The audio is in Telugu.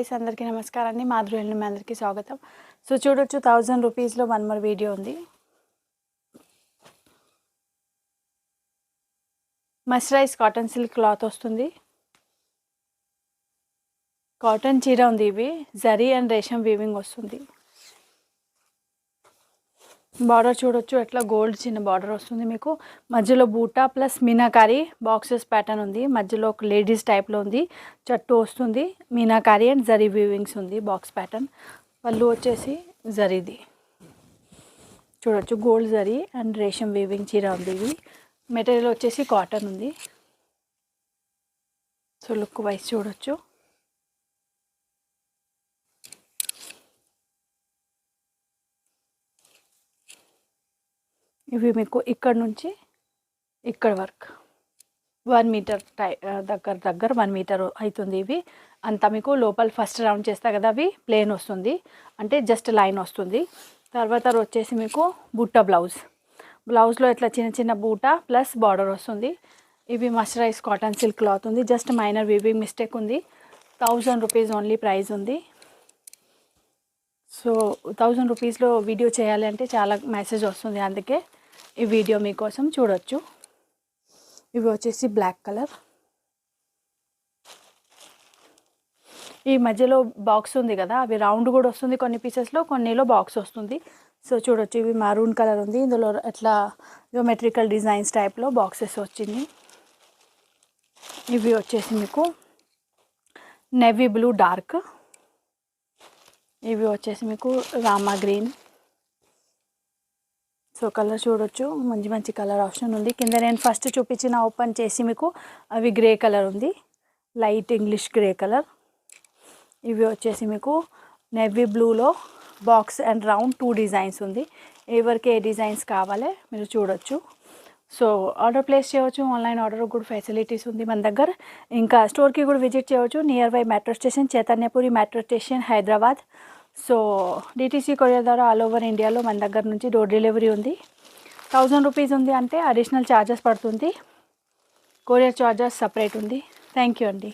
గైస్, అందరికీ నమస్కారం అండి. మాధురి మీ అందరికీ స్వాగతం. సో చూడొచ్చు 1000 రూపీస్లో వన్ మోర్ వీడియో ఉంది. మస్టరైజ్ కాటన్ సిల్క్ క్లాత్ వస్తుంది. కాటన్ చీర ఉంది. ఇవి జరీ అండ్ రేషం వీవింగ్ వస్తుంది. బార్డర్ చూడొచ్చు, ఎట్లా గోల్డ్ చిన్న బార్డర్ వస్తుంది. మీకు మధ్యలో బూటా ప్లస్ మీనాకారి బాక్సెస్ ప్యాటర్న్ ఉంది. మధ్యలో ఒక లేడీస్ టైప్లో ఉంది. చట్టు వస్తుంది. మీనాకారి అండ్ జరీ వీవింగ్స్ ఉంది. Box pattern. పళ్ళు వచ్చేసి జరీది చూడొచ్చు, గోల్డ్ జరీ అండ్ రేషం వీవింగ్ చీర ఉంది. ఇవి మెటీరియల్ వచ్చేసి కాటన్ ఉంది. సో లుక్ వైజ్ చూడొచ్చు. ఇవి మీకు ఇక్కడ నుంచి ఇక్కడ వరకు 1 మీటర్ దగ్గర 1 మీటర్ అవుతుంది. ఇవి అంతా మీకు లోపల ఫస్ట్ రౌండ్ చేస్తా కదా, అవి ప్లేన్ వస్తుంది, అంటే జస్ట్ లైన్ వస్తుంది. తర్వాత వచ్చేసి మీకు బుట్ట బ్లౌజ్లో ఇట్లా చిన్న చిన్న బూటా ప్లస్ బార్డర్ వస్తుంది. ఇవి మస్టరైజ్ కాటన్ సిల్క్ క్లాత్ ఉంది. జస్ట్ మైనర్ వీవింగ్ మిస్టేక్ ఉంది. 1000 రూపీస్ ఓన్లీ ప్రైస్ ఉంది. సో 1000 రూపీస్లో వీడియో చేయాలి అంటే చాలా మెసేజ్ వస్తుంది, అందుకే ఈ వీడియో మీకోసం. చూడొచ్చు, ఇవి వచ్చేసి బ్లాక్ కలర్. ఈ మధ్యలో బాక్స్ ఉంది కదా, అవి రౌండ్ కూడా వస్తుంది కొన్ని పీసెస్లో, కొన్నిలో బాక్స్ వస్తుంది. సో చూడొచ్చు, ఇవి మరూన్ కలర్ ఉంది. ఇందులో ఎట్లా జియోమెట్రికల్ డిజైన్స్ టైప్లో బాక్సెస్ వచ్చింది. ఇవి వచ్చేసి మీకు నేవీ బ్లూ డార్క్. ఇవి వచ్చేసి మీకు రామా గ్రీన్. సో కలర్ చూడొచ్చు, మంచి మంచి కలర్ ఆప్షన్ ఉంది. కింద నేను ఫస్ట్ చూపించిన ఓపెన్ చేసి మీకు అవి గ్రే కలర్ ఉంది, లైట్ ఇంగ్లీష్ గ్రే కలర్. ఇవి వచ్చేసి మీకు నేవీ బ్లూలో బాక్స్ అండ్ రౌండ్ 2 డిజైన్స్ ఉంది. ఎవరికి ఏ డిజైన్స్ కావాలో మీరు చూడొచ్చు. సో ఆర్డర్ ప్లేస్ చేయవచ్చు. ఆన్లైన్ ఆర్డర్ కూడా ఫెసిలిటీస్ ఉంది మన దగ్గర. ఇంకా స్టోర్కి కూడా విజిట్ చేయవచ్చు. Nearby metro station, Chaitanyapuri metro station, Hyderabad. So DTDC courier ద్వారా ఆల్ ఓవర్ ఇండియాలో మన దగ్గర నుంచి డోర్ డెలివరీ ఉంది. 1000 రూపీస్ ఉంది అంటే అడిషనల్ ఛార్జెస్ పడుతుంది. కొరియర్ ఛార్జెస్ సపరేట్ ఉంది. థ్యాంక్ యూ అండి.